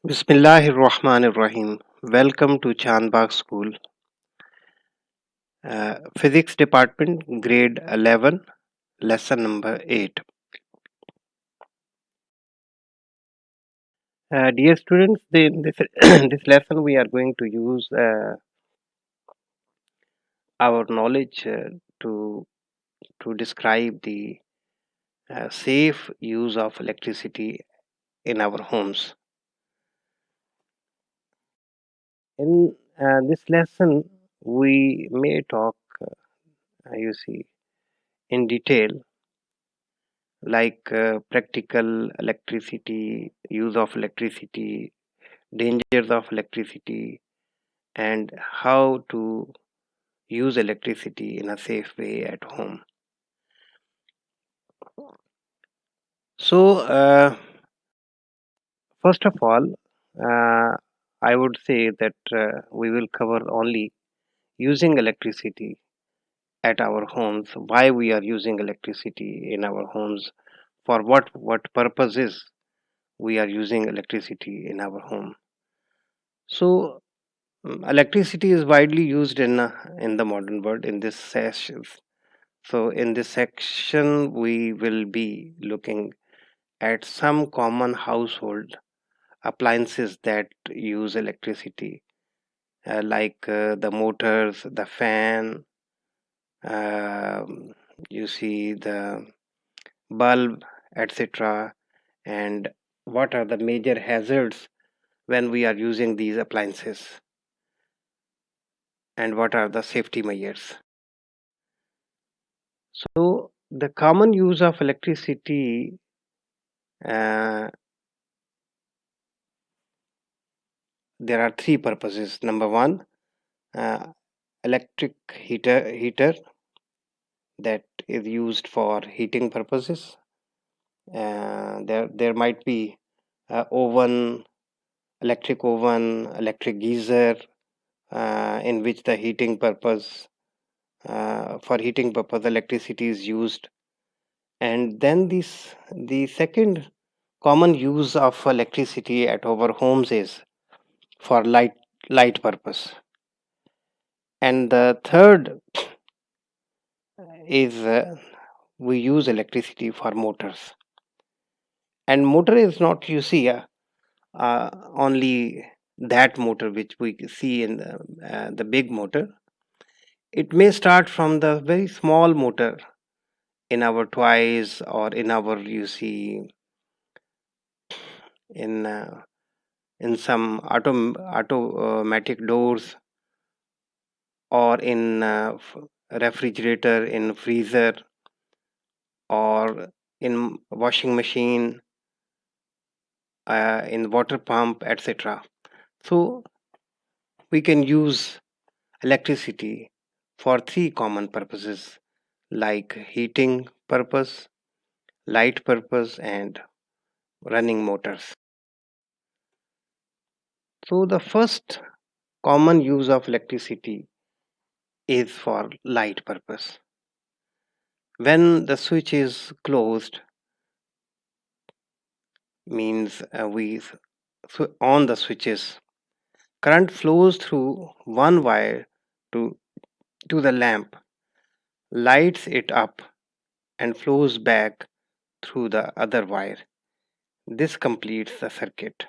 Bismillahir Rahmanir Rahim. Welcome to Bagh School, Physics Department, Grade 11, Lesson number 8. Dear students, in this, this lesson we are going to use our knowledge to, to describe the safe use of electricity in our homes. In this lesson, we may talk, you see, in detail like practical electricity, use of electricity, dangers of electricity, and how to use electricity in a safe way at home. So, first of all, I would say that we will cover only using electricity at our homes, why we are using electricity in our homes, for what purposes we are using electricity in our home. So, electricity is widely used in the modern world in this session. So in this section, we will be looking at some common household appliances that use electricity, like the motors, the fan, um, you see the bulb, etc. And what are the major hazards when we are using these appliances, and what are the safety measures. So the common use of electricity, uh, there are three purposes. Number one, uh, electric heater that is used for heating purposes. There might be oven, electric geyser, in which the heating purpose for heating purpose electricity is used. And then the second common use of electricity at our homes is for light purpose, and the third is we use electricity for motors. And motor is not, you see, only that motor which we see in the big motor. It may start from the very small motor in our toys, or in our, you see, in uh, in some automatic doors, or in refrigerator, in freezer, or in washing machine, in water pump, etc. So we can use electricity for three common purposes, like heating purpose, light purpose, and running motors. So the first common use of electricity is for light purpose. When the switch is closed, means we on the switches, current flows through one wire to the lamp, lights it up, and flows back through the other wire. This completes the circuit.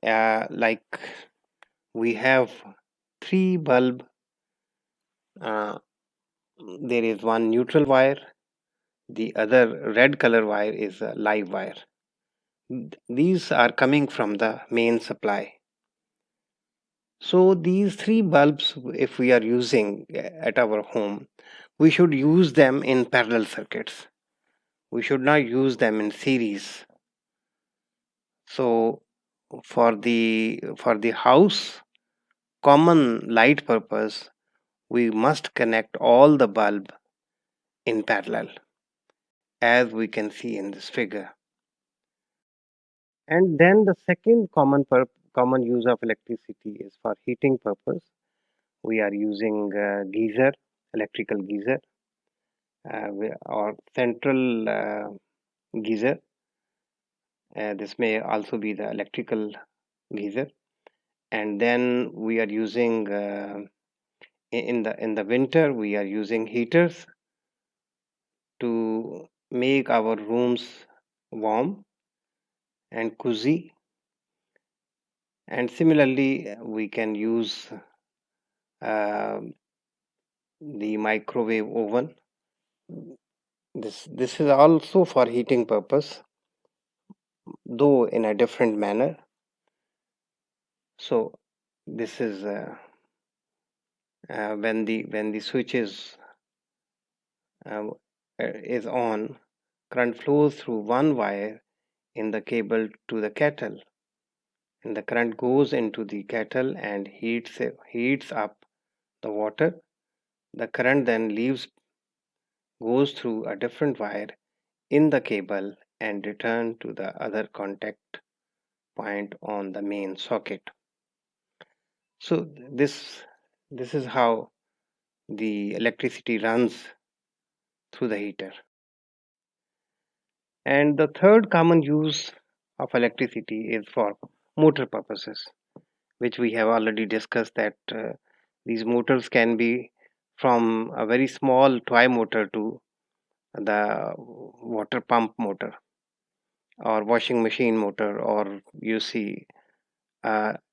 Like we have three bulb. Uh, there is one neutral wire. The other red color wire is a live wire. These are coming from the main supply. So these three bulbs, if we are using at our home, we should use them in parallel circuits. We should not use them in series. So for the house common light purpose, we must connect all the bulb in parallel, as we can see in this figure. And then the second common use of electricity is for heating purpose. We are using geyser, electrical geyser, or central geyser. This may also be the electrical geyser. And then we are using in the winter we are using heaters to make our rooms warm and cozy. And similarly, we can use uh, the microwave oven. This is also for heating purpose, though in a different manner. So this is when the switch uh, is on, current flows through one wire in the cable to the kettle, and the current goes into the kettle and heats up the water. The current then leaves goes through a different wire in the cable and return to the other contact point on the main socket. So this is how the electricity runs through the heater. And the third common use of electricity is for motor purposes, which we have already discussed that these motors can be from a very small toy motor to the water pump motor or washing machine motor, or you see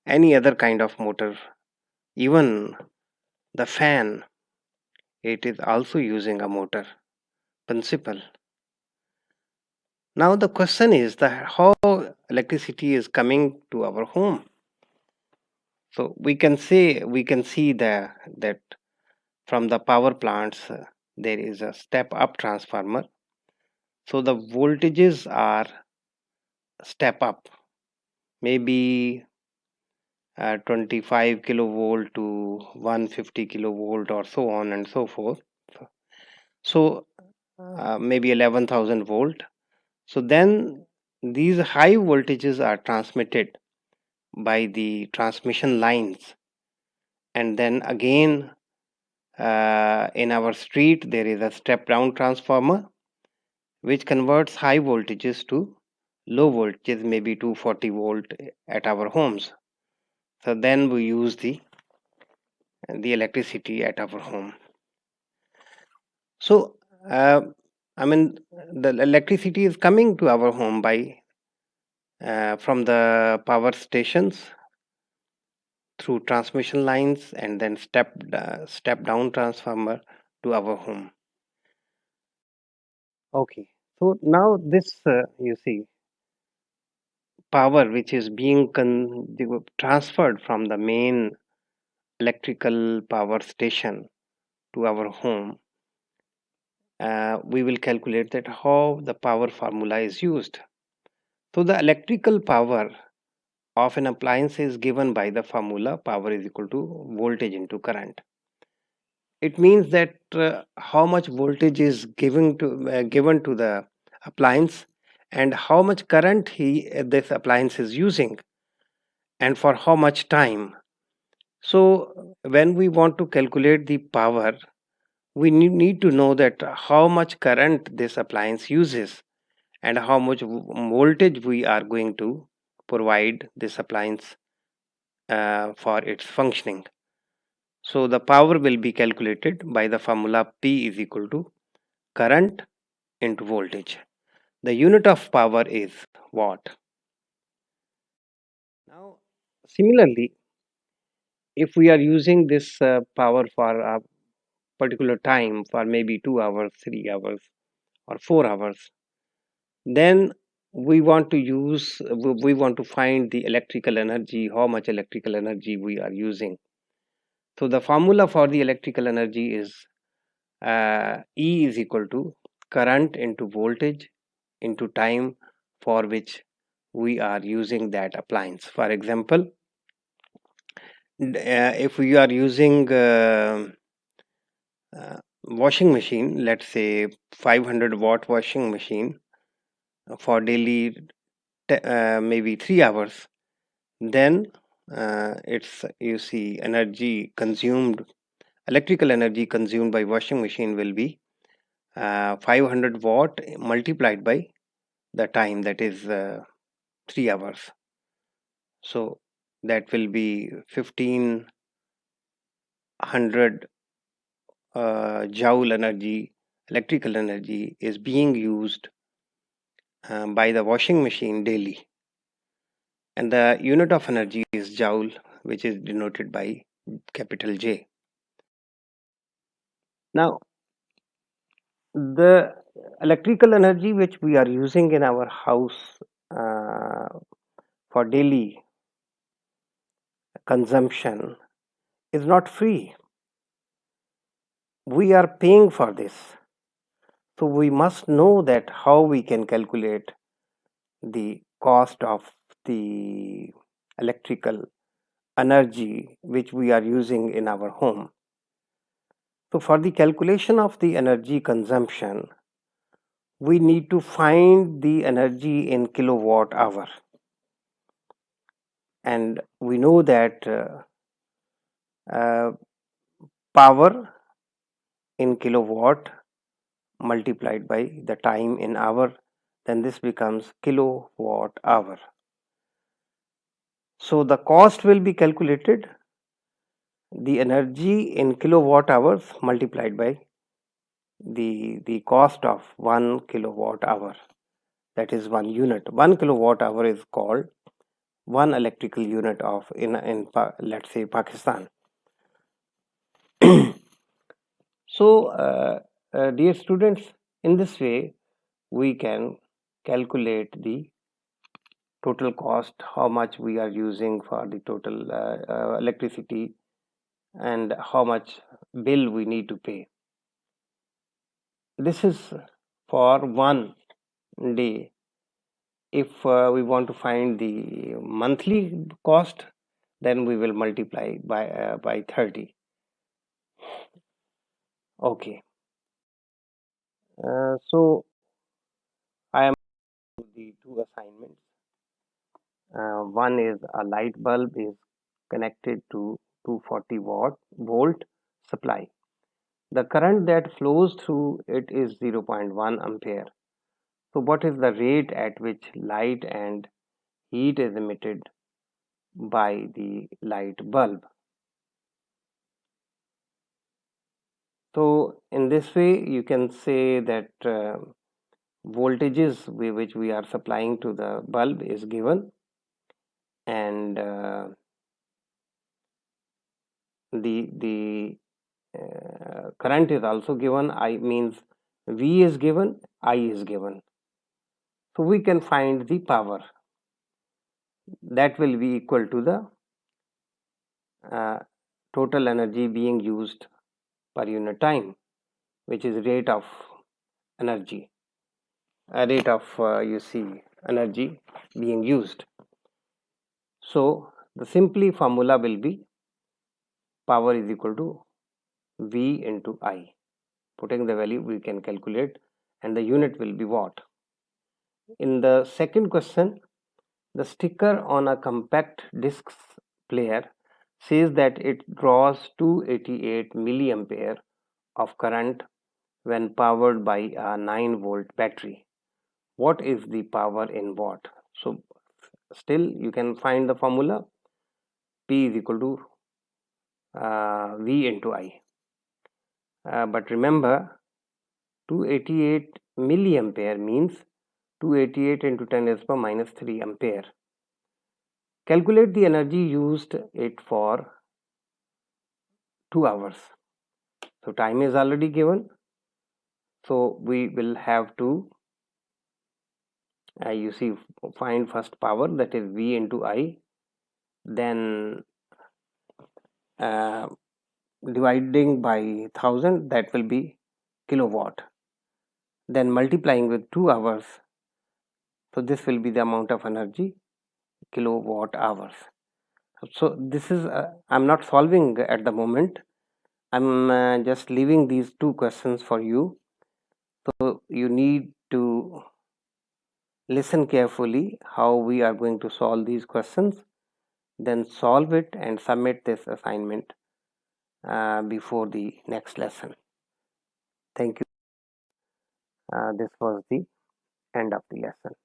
any other kind of motor, even the fan, it is also using a motor principle. Now the question is that how electricity is coming to our home. So we can see that from the power plants there is a step up transformer. So the voltages are step up, maybe 25 kilovolt to 150 kilovolt or so on and so forth. So maybe 11,000 volt. So then these high voltages are transmitted by the transmission lines, and then again in our street there is a step down transformer which converts high voltages to low voltages, maybe 240 volt at our homes. So then we use the electricity at our home. So I mean the electricity is coming to our home by from the power stations through transmission lines and then step down transformer to our home. Okay, so now this you see power which is being transferred from the main electrical power station to our home. We will calculate that how the power formula is used. So the electrical power of an appliance is given by the formula power is equal to voltage into current. It means that how much voltage is given to the appliance and how much current this appliance is using and for how much time. So when we want to calculate the power, we need to know that how much current this appliance uses and how much voltage we are going to provide this appliance for its functioning. So the power will be calculated by the formula P is equal to current into voltage. The unit of power is watt. Now, similarly, if we are using this power for a particular time, for maybe 2 hours, 3 hours, or 4 hours, then we want to find the electrical energy, how much electrical energy we are using. So the formula for the electrical energy is E is equal to current into voltage into time for which we are using that appliance. For example, if we are using washing machine, let's say 500-watt washing machine for daily maybe 3 hours, then it's you see energy consumed, electrical energy consumed by washing machine will be 500 watt multiplied by the time, that is 3 hours. So that will be 1500 joule energy, electrical energy is being used by the washing machine daily. And the unit of energy is joule, which is denoted by capital J. Now, the electrical energy which we are using in our house uh, for daily consumption is not free. We are paying for this. So we must know that how we can calculate the cost of the electrical energy which we are using in our home. So for the calculation of the energy consumption, we need to find the energy in kilowatt hour. And we know that uh, power in kilowatt multiplied by the time in hour, then this becomes kilowatt hour. So the cost will be calculated, the energy in kilowatt hours multiplied by the cost of 1 kilowatt hour, that is 1 unit. 1 kilowatt hour is called 1 electrical unit of in let's say Pakistan. So dear students, in this way we can calculate the total cost, how much we are using for the total electricity, and how much bill we need to pay. This is for 1 day. If we want to find the monthly cost, then we will multiply by 30. Okay. So I am the two assignments. One is a light bulb is connected to 240 volt supply. The current that flows through it is 0.1 ampere. So what is the rate at which light and heat is emitted by the light bulb? So in this way you can say that voltages which we are supplying to the bulb is given, and the current is also given. I means V is given, I is given. So we can find the power that will be equal to the uh, total energy being used per unit time, which is rate of energy, rate of you see energy being used. So the simply formula will be power is equal to V into I. Putting the value we can calculate, and the unit will be watt. In the second question, the sticker on a compact disc player says that it draws 288 milliampere of current when powered by a 9-volt battery. What is the power in watt? So still you can find the formula, P is equal to V into I. But remember, 288 milliampere means 288 into 10 raised to power minus 3 ampere. Calculate the energy used it for 2 hours. So time is already given. So we will have to you see find first power, that is V into I, then uh, dividing by 1000, that will be kilowatt, then multiplying with 2 hours, so this will be the amount of energy, kilowatt hours. So this is I'm not solving at the moment, I'm just leaving these two questions for you, so you need to listen carefully how we are going to solve these questions, then solve it and submit this assignment before the next lesson. Thank you. This was the end of the lesson.